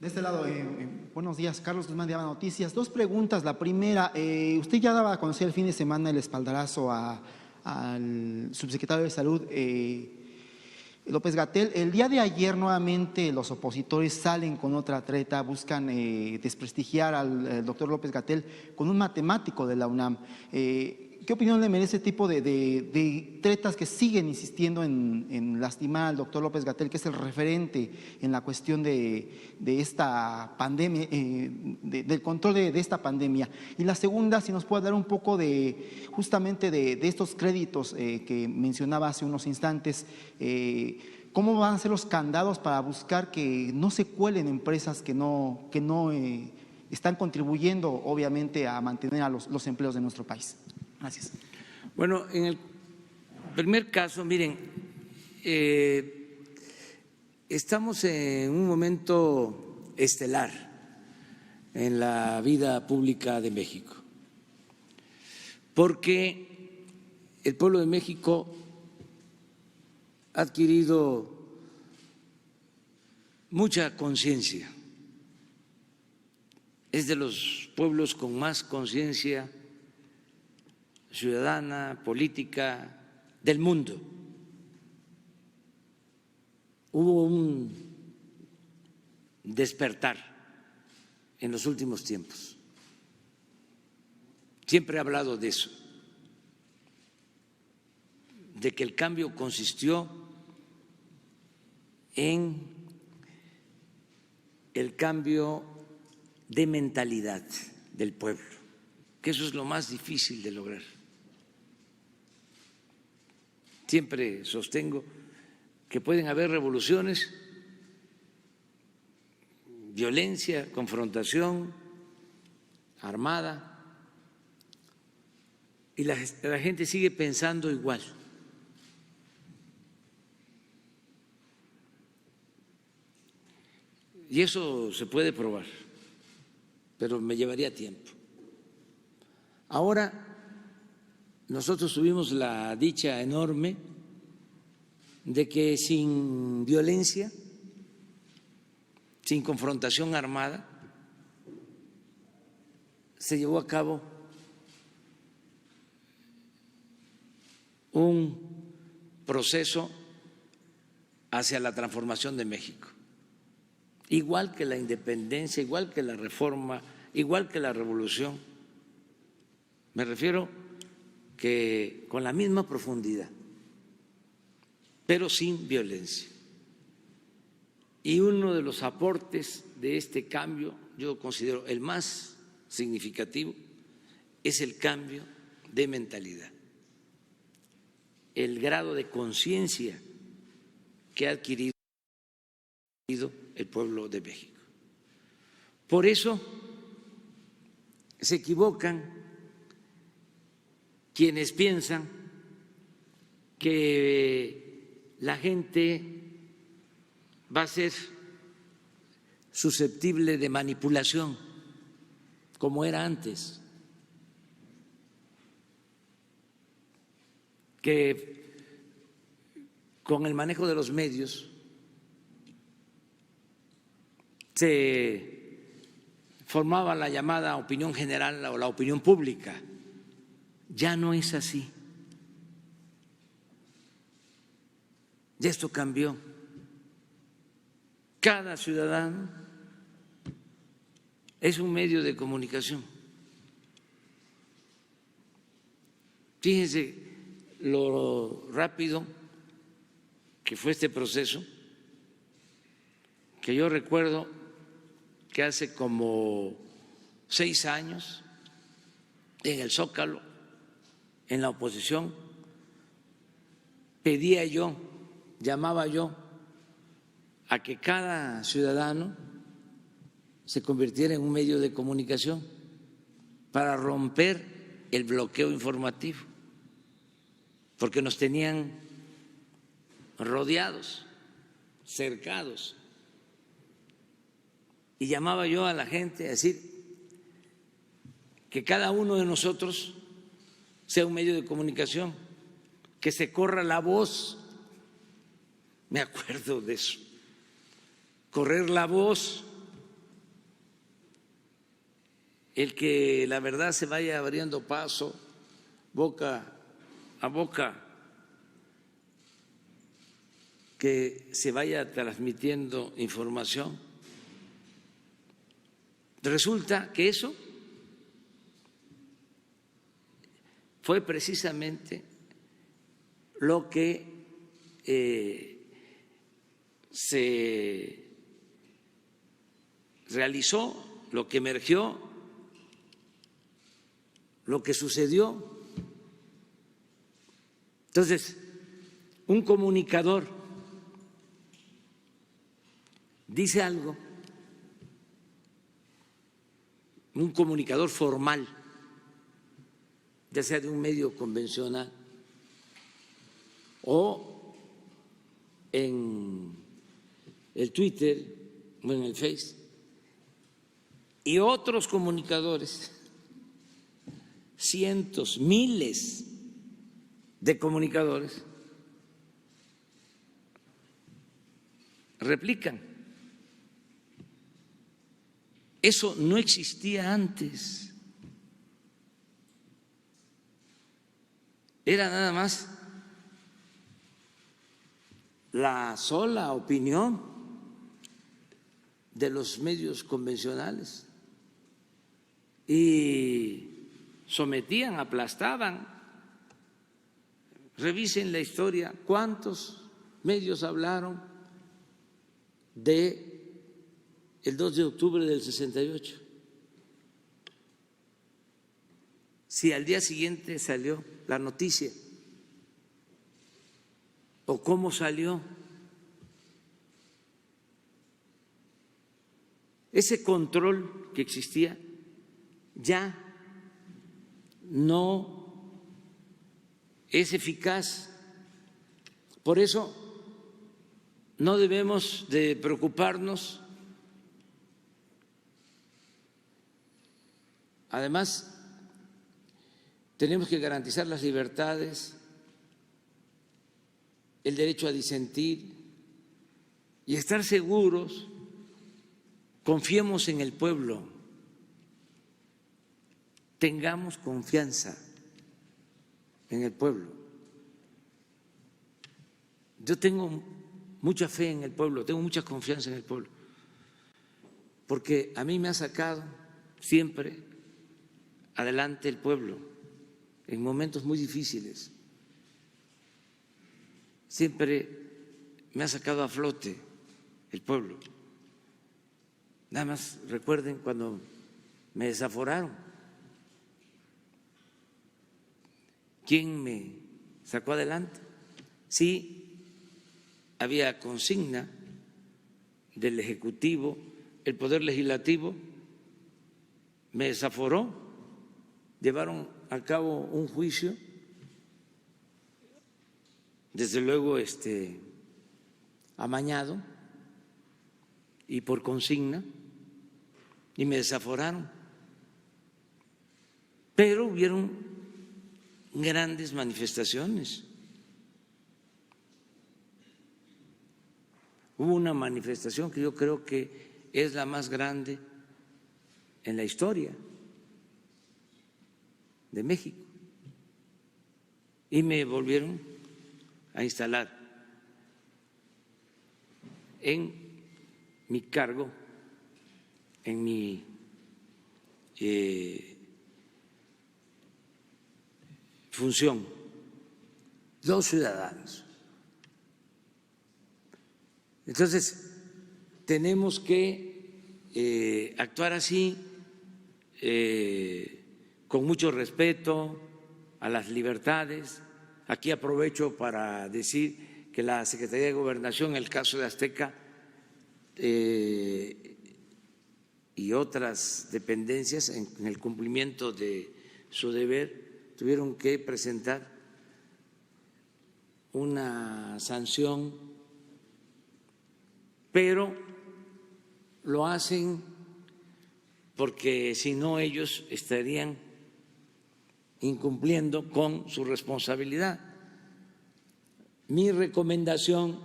De este lado, buenos días, Carlos Guzmán de ABA Noticias. Dos preguntas. La primera, usted ya daba a conocer el fin de semana el espaldarazo al subsecretario de Salud, López-Gatell. El día de ayer nuevamente los opositores salen con otra treta, buscan desprestigiar al doctor López-Gatell con un matemático de la UNAM. ¿Qué opinión le merece este tipo de tretas que siguen insistiendo en lastimar al doctor López-Gatell, que es el referente en la cuestión de esta pandemia, del control de esta pandemia? Y la segunda, si nos puede dar un poco justamente de estos créditos que mencionaba hace unos instantes, ¿cómo van a ser los candados para buscar que no se cuelen empresas que no están contribuyendo obviamente a mantener a los empleos de nuestro país? Gracias. Bueno, en el primer caso, miren, estamos en un momento estelar en la vida pública de México, porque el pueblo de México ha adquirido mucha conciencia, es de los pueblos con más conciencia ciudadana, política del mundo. Hubo un despertar en los últimos tiempos. Siempre he hablado de eso, de que el cambio consistió en el cambio de mentalidad del pueblo, que eso es lo más difícil de lograr. Siempre sostengo que pueden haber revoluciones, violencia, confrontación armada, y la gente sigue pensando igual. Y eso se puede probar, pero me llevaría tiempo. Ahora nosotros tuvimos la dicha enorme de que sin violencia, sin confrontación armada, se llevó a cabo un proceso hacia la transformación de México. Igual que la independencia, igual que la reforma, igual que la revolución. Me refiero que con la misma profundidad, pero sin violencia. Y uno de los aportes de este cambio, yo considero el más significativo, es el cambio de mentalidad, el grado de conciencia que ha adquirido el pueblo de México. Por eso se equivocan quienes piensan que la gente va a ser susceptible de manipulación como era antes, que con el manejo de los medios se formaba la llamada opinión general o la opinión pública. Ya no es así. Ya esto cambió. Cada ciudadano es un medio de comunicación. Fíjense lo rápido que fue este proceso, que yo recuerdo que hace como 6 años en el Zócalo, en la oposición, pedía yo, llamaba yo a que cada ciudadano se convirtiera en un medio de comunicación para romper el bloqueo informativo, porque nos tenían rodeados, cercados. Y llamaba yo a la gente a decir que cada uno de nosotros sea un medio de comunicación, que se corra la voz. Me acuerdo de eso, correr la voz el que la verdad se vaya abriendo paso boca a boca, que se vaya transmitiendo información. Resulta que eso fue precisamente lo que se realizó, lo que emergió, lo que sucedió. Entonces, un comunicador dice algo, un comunicador formal, ya sea de un medio convencional o en el Twitter o en el Face, y otros comunicadores, cientos, miles de comunicadores, replican. Eso no existía antes. Era nada más la sola opinión de los medios convencionales y sometían, aplastaban. Revisen la historia, ¿cuántos medios hablaron de el 2 de octubre del 68? Si al día siguiente salió la noticia, o cómo salió. Ese control que existía ya no es eficaz. Por eso no debemos de preocuparnos. Además, tenemos que garantizar las libertades, el derecho a disentir y estar seguros. Confiemos en el pueblo, tengamos confianza en el pueblo. Yo tengo mucha fe en el pueblo, tengo mucha confianza en el pueblo, porque a mí me ha sacado siempre adelante el pueblo en momentos muy difíciles. Siempre me ha sacado a flote el pueblo. Nada más recuerden cuando me desaforaron. ¿Quién me sacó adelante? Sí, había consigna del Ejecutivo, el Poder Legislativo me desaforó, llevaron a cabo un juicio, desde luego amañado y por consigna, y me desaforaron. Pero hubieron grandes manifestaciones. Hubo una manifestación que yo creo que es la más grande en la historia de México, y me volvieron a instalar en mi cargo, en mi función, los ciudadanos. Entonces, tenemos que actuar así, con mucho respeto a las libertades. Aquí aprovecho para decir que la Secretaría de Gobernación, en el caso de Azteca, y otras dependencias, en el cumplimiento de su deber, tuvieron que presentar una sanción, pero lo hacen porque si no ellos estarían incumpliendo con su responsabilidad. Mi recomendación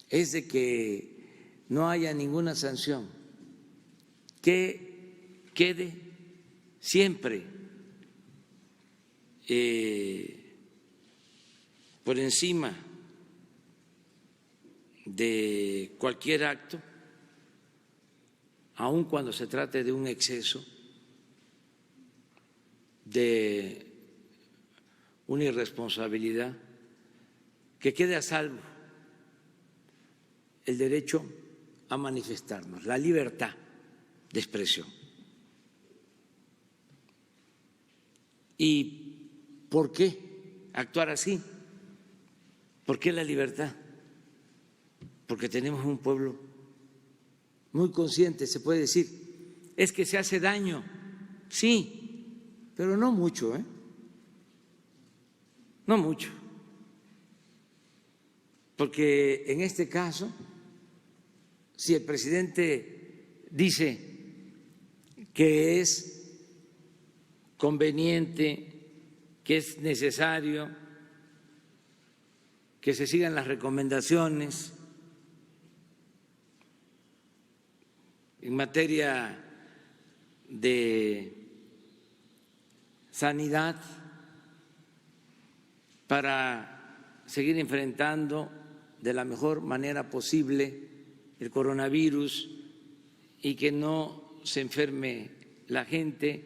es de que no haya ninguna sanción que quede siempre por encima de cualquier acto, aun cuando se trate de un exceso, de una irresponsabilidad, que quede a salvo el derecho a manifestarnos, la libertad de expresión. ¿Y por qué actuar así? ¿Por qué la libertad? Porque tenemos un pueblo muy consciente, se puede decir, es que se hace daño, sí, pero no mucho, no mucho, porque en este caso, si el presidente dice que es conveniente, que es necesario que se sigan las recomendaciones en materia de sanidad para seguir enfrentando de la mejor manera posible el coronavirus y que no se enferme la gente,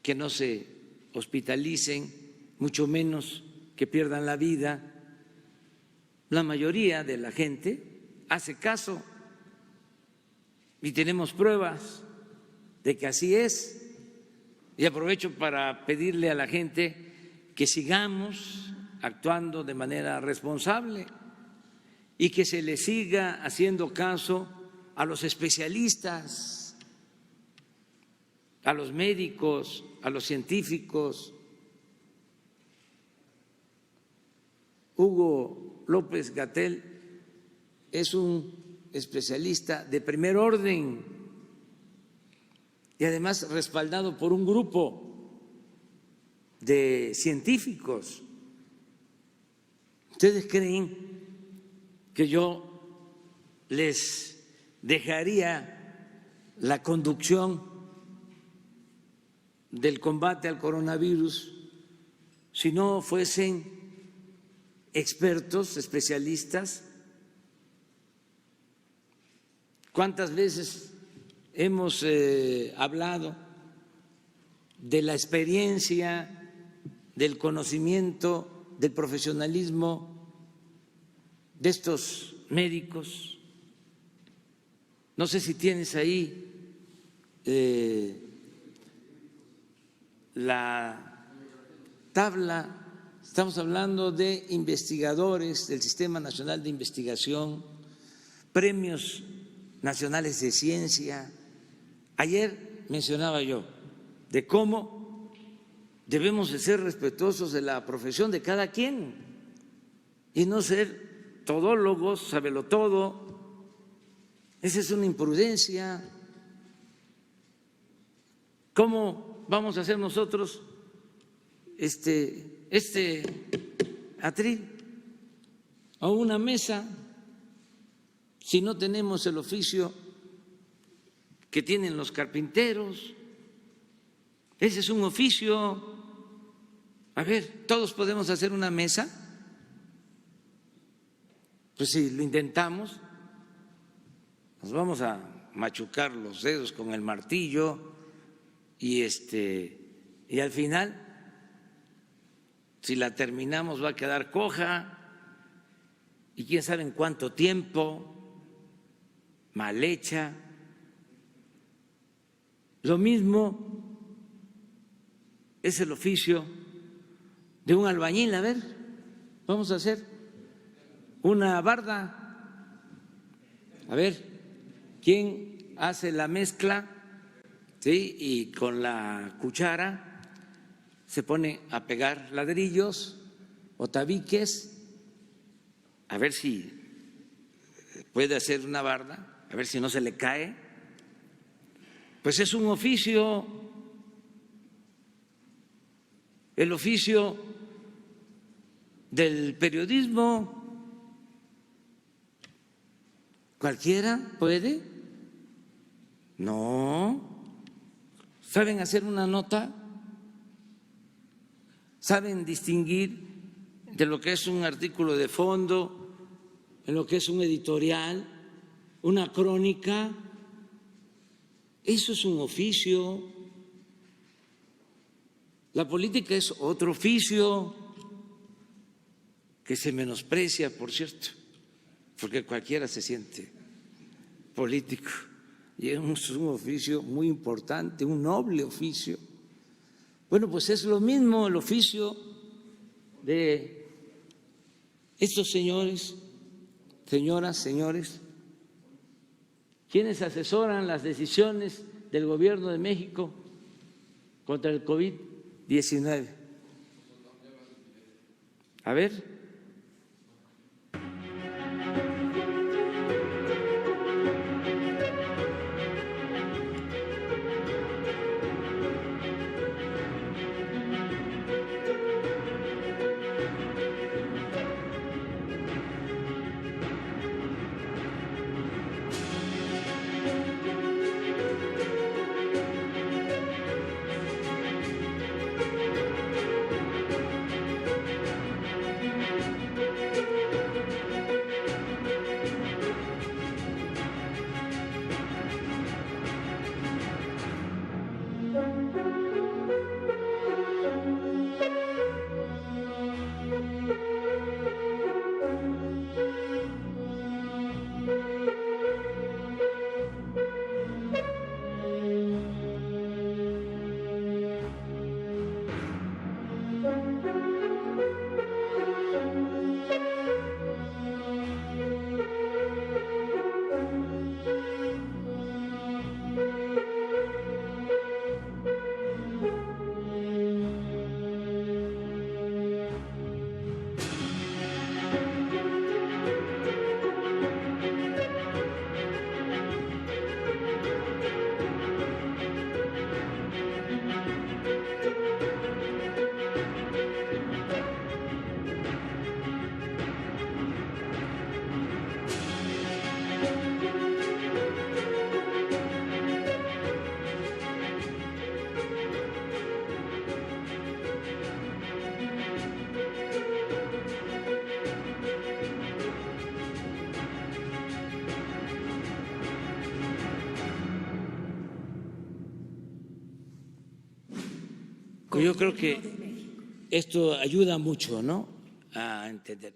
que no se hospitalicen, mucho menos que pierdan la vida. La mayoría de la gente hace caso y tenemos pruebas de que así es. Y aprovecho para pedirle a la gente que sigamos actuando de manera responsable y que se le siga haciendo caso a los especialistas, a los médicos, a los científicos. Hugo López-Gatell es un especialista de primer orden y además respaldado por un grupo de científicos. ¿Ustedes creen que yo les dejaría la conducción del combate al coronavirus si no fuesen expertos, especialistas? ¿Cuántas veces hemos hablado de la experiencia, del conocimiento, del profesionalismo de estos médicos? No sé si tienes ahí la tabla. Estamos hablando de investigadores del Sistema Nacional de Investigación, premios nacionales de ciencia. Ayer mencionaba yo de cómo debemos de ser respetuosos de la profesión de cada quien y no ser todólogos, sabelotodo. Esa es una imprudencia. ¿Cómo vamos a hacer nosotros este atril o una mesa si no tenemos el oficio que tienen los carpinteros? Ese es un oficio. A ver, ¿todos podemos hacer una mesa? Pues si lo intentamos, nos vamos a machucar los dedos con el martillo y al final, si la terminamos, va a quedar coja y quién sabe en cuánto tiempo, mal hecha. Lo mismo es el oficio de un albañil. A ver, vamos a hacer una barda. A ver, ¿quién hace la mezcla? ¿Sí? Y con la cuchara se pone a pegar ladrillos o tabiques, a ver si puede hacer una barda, a ver si no se le cae. Pues es un oficio. El oficio del periodismo, cualquiera puede. No, saben hacer una nota, saben distinguir de lo que es un artículo de fondo, en lo que es un editorial, una crónica. Eso es un oficio. La política es otro oficio que se menosprecia, por cierto, porque cualquiera se siente político. Y es un oficio muy importante, un noble oficio. Bueno, pues es lo mismo el oficio de estos señores, señoras, señores, quienes asesoran las decisiones del Gobierno de México contra el COVID-19. A ver. Yo creo que esto ayuda mucho, ¿no?, a entender.